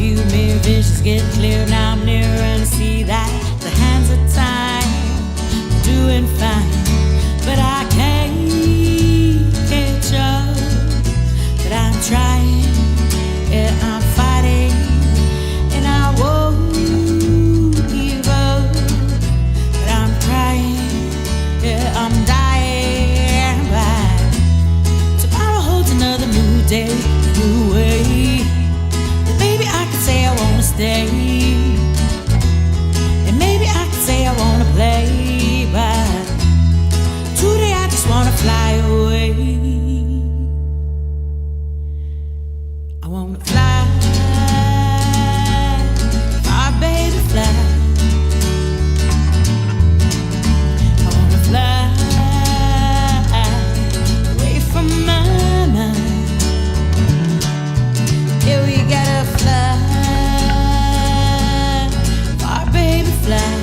view mirror visions get clear. Now I'm nearer and see that the hands of time are doing fine. But I can't catch up. But I'm trying, yeah, I'm fighting, and I won't give up. But I'm trying, yeah, I'm dying. But tomorrow holds another new day, new way. And maybe I could say I wanna stay, and maybe I could say I wanna play, but today I just wanna fly away. I wanna fly, fly, baby, fly. I wanna fly away from my mind. Yeah, we gotta fly, fly, baby, fly.